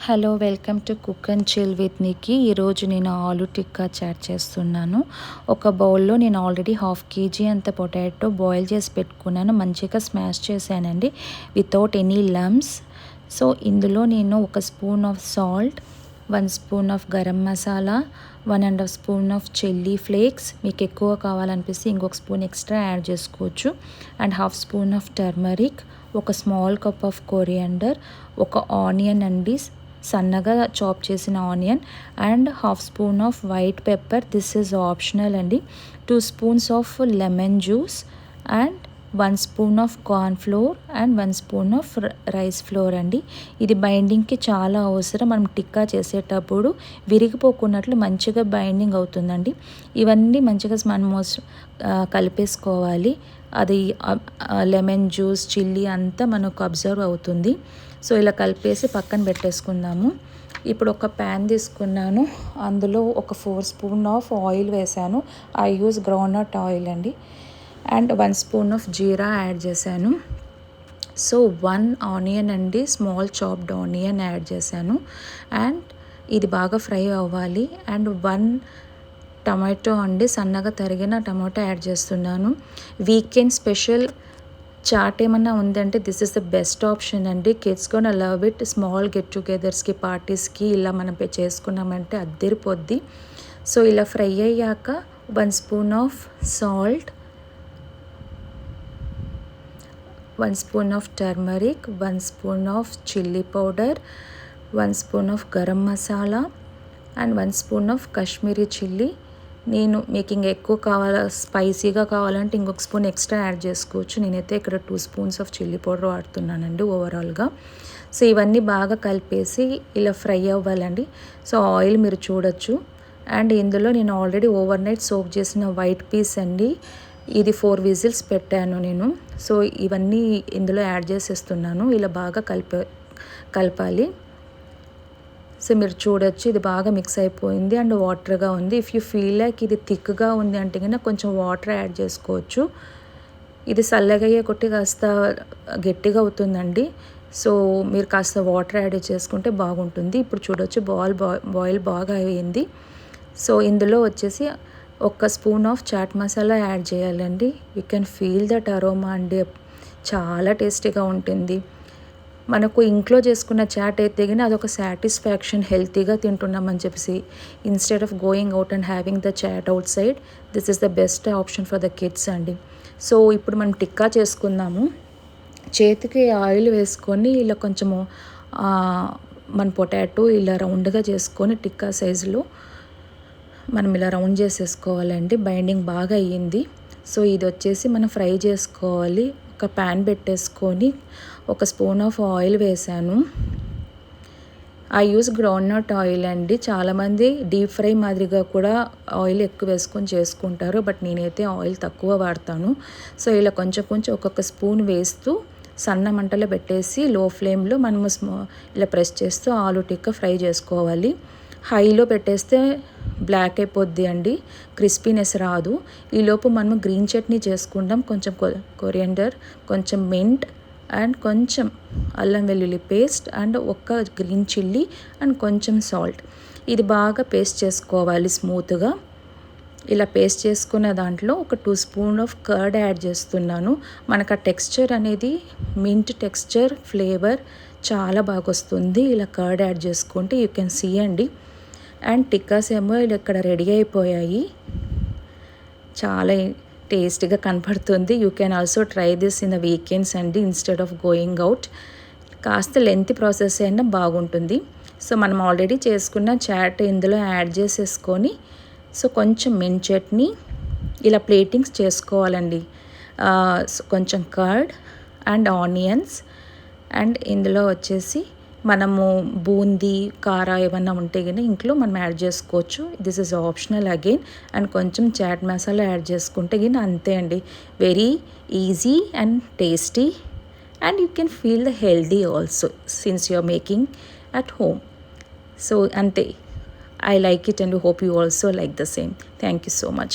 Hello, welcome to cook and chill with Nikki. ఈరోజు నేను ఆలు టిక్కా చాట్ చేస్తున్నాను. ఒక బౌల్లో నేను ఆల్రెడీ 1/2 kg అంత పొటాటో బాయిల్ చేసి పెట్టుకున్నాను. మంచిగా స్మాష్ చేశానండి వితౌట్ ఎనీ లమ్స్. సో ఇందులో నేను 1 spoon of salt, 1 spoon of garam masala, 1.5 spoon of chilli flakes, మీకు ఎక్కువ కావాలనిపిస్తే ఇంకొక స్పూన్ ఎక్స్ట్రా యాడ్ చేసుకోవచ్చు, అండ్ 1/2 స్పూన్ ఆఫ్ టర్మరిక్, ఒక స్మాల్ కప్ ఆఫ్ కొరియాండర్, ఒక ఆనియన్ అండి, సన్నగా చాప్ చేసిన onion, and 1/2 spoon off white pepper. This is optional అండి. 2 spoons of lemon juice, and 1 spoon of corn flour, and 1 spoon of rice flour అండి. ఇది బైండింగ్కి చాలా అవసరం. మనం టిక్కా చేసేటప్పుడు విరిగిపోకున్నట్లు మంచిగా బైండింగ్ అవుతుందండి. ఇవన్నీ మంచిగా మనము కలిపేసుకోవాలి. అది లెమన్ జ్యూస్, చిల్లీ అంతా మనకు అబ్జర్వ్ అవుతుంది. సో ఇలా కలిపేసి పక్కన పెట్టేసుకుందాము. ఇప్పుడు ఒక ప్యాన్ తీసుకున్నాను. అందులో ఒక 4 స్పూన్ ఆఫ్ ఆయిల్ వేసాను. ఐ యూస్ గ్రౌండ్నట్ ఆయిల్ అండి. And 1 spoon of jeera add చేశాను. సో 1 ఆనియన్ అండి, స్మాల్ చాప్డ్ ఆనియన్ యాడ్ చేశాను. అండ్ ఇది బాగా ఫ్రై అవ్వాలి. అండ్ 1 టమాటో అండి, సన్నగా తరిగిన టమాటో యాడ్ చేస్తున్నాను. వీకెండ్ స్పెషల్ చాట్ ఏమన్నా ఉందంటే this is the best option అండి. Kids gonna love it. Small get టుగెదర్స్కి, పార్టీస్కి ఇలా మనం చేసుకున్నామంటే అద్దరిపోద్ది. సో ఇలా ఫ్రై అయ్యాక 1 spoon of salt, 1 spoon of turmeric, 1 spoon of chilli powder, 1 spoon of garam masala, and 1 spoon of Kashmiri chilli. నేను మీకు ఎక్కువ స్పైసీగా కావాలంటే ఇంకొక స్పూన్ ఎక్స్ట్రా యాడ్ చేసుకోవచ్చు. నేనైతే ఇక్కడ 2 స్పూన్స్ ఆఫ్ చిల్లీ పౌడర్ వాడుతున్నానండి ఓవరాల్గా. సో ఇవన్నీ బాగా కలిపేసి ఇలా ఫ్రై అవ్వాలండి. సో ఆయిల్ మీరు చూడొచ్చు. అండ్ ఇందులో నేను ఆల్రెడీ ఓవర్ నైట్ సోక్ చేసిన వైట్ పీస్ అండి, ఇది 4 విజిల్స్ పెట్టాను నేను. సో ఇవన్నీ ఇందులో యాడ్ చేసేస్తున్నాను. ఇలా బాగా కలపాలి. సో మీరు చూడొచ్చు, ఇది బాగా మిక్స్ అయిపోయింది అండ్ వాటర్గా ఉంది. ఇఫ్ యూ ఫీల్ లైక్ ఇది థిక్గా ఉంది అంటే కన్నా కొంచెం వాటర్ యాడ్ చేసుకోవచ్చు. ఇది చల్లగయ్యే కొట్టి కాస్త గట్టిగా అవుతుందండి. సో మీరు కాస్త వాటర్ యాడ్ చేసుకుంటే బాగుంటుంది. ఇప్పుడు చూడొచ్చు బాయిల్ బాగా అయింది. సో ఇందులో వచ్చేసి 1 spoon of chaat masala add చేయాలండి. You can feel that aroma అండి, చాలా టేస్టీగా ఉంటుంది. మనకు ఇంట్లో చేసుకున్న చాట్ అయితే కానీ అదొక సాటిస్ఫాక్షన్, హెల్తీగా తింటున్నామని చెప్పేసి. Instead of going out and having the chaat outside, this is the best option for the kids అండి. సో ఇప్పుడు మనం టిక్కా చేసుకుందాము. చేతికి ఆయిల్ వేసుకొని ఇలా కొంచెము మన పొటాటో ఇలా రౌండ్గా చేసుకొని టిక్కా సైజులో మనం ఇలా రౌండ్ చేసేసుకోవాలండి. బైండింగ్ బాగా అయ్యింది. సో ఇది వచ్చేసి మనం ఫ్రై చేసుకోవాలి. ఒక ప్యాన్ పెట్టేసుకొని 1 స్పూన్ ఆఫ్ ఆయిల్ వేసాను. ఐ యూస్ గ్రౌండ్నట్ ఆయిల్ అండి. చాలామంది డీప్ ఫ్రై మాదిరిగా కూడా ఆయిల్ ఎక్కువ వేసుకొని చేసుకుంటారు, బట్ నేనైతే ఆయిల్ తక్కువ వాడతాను. సో ఇలా కొంచెం ఒక్కొక్క స్పూన్ వేస్తూ సన్న మంటలో పెట్టేసి లో ఫ్లేమ్లో మనము ఇలా ప్రెస్ చేస్తూ ఆలు టిక్కా ఫ్రై చేసుకోవాలి. హైలో పెట్టేస్తే బ్లాక్ అయిపోద్ది అండి, క్రిస్పీనెస్ రాదు. ఈలోపు మనము గ్రీన్ చట్నీ చేసుకుందాం. కొంచెం కొరియాండర్, కొంచెం మింట్, అండ్ కొంచెం అల్లం వెల్లుల్లి paste, and 1 green chilli, and కొంచెం సాల్ట్. ఇది బాగా పేస్ట్ చేసుకోవాలి స్మూత్గా. ఇలా పేస్ట్ చేసుకున్న దాంట్లో ఒక 2 స్పూన్ ఆఫ్ కర్డ్ యాడ్ చేస్తున్నాను. మనకు ఆ టెక్స్చర్ అనేది మింట్ టెక్స్చర్, ఫ్లేవర్ చాలా బాగా వస్తుంది ఇలా కర్డ్ యాడ్ చేసుకుంటే. యూ కెన్ సీ అండి. అండ్ టిక్కాస్ ఏమో ఇక్కడ రెడీ అయిపోయాయి. చాలా టేస్టీగా కనపడుతుంది. You can also try this in the weekends అండి, ఇన్స్టెడ్ ఆఫ్ గోయింగ్ అవుట్. కాస్త లెంత్ ప్రాసెస్ అయినా బాగుంటుంది. సో మనం ఆల్రెడీ చేసుకున్న చాట్ ఇందులో యాడ్ చేసేసుకొని, సో కొంచెం మింట్ చట్నీ ఇలా ప్లేటింగ్స్ చేసుకోవాలండి. కొంచెం కర్డ్ అండ్ ఆనియన్స్, అండ్ ఇందులో వచ్చేసి మనము బూందీ, కారా ఏమన్నా ఉంటే కానీ ఇంట్లో మనం యాడ్ చేసుకోవచ్చు. This is optional again. And కొంచెం చాట్ మసాలా యాడ్ చేసుకుంటే కానీ అంతే అండి. Very easy and tasty, and you can feel the healthy also since you are making at home. So అంతే. I like it and hope you also like the same. Thank you so much.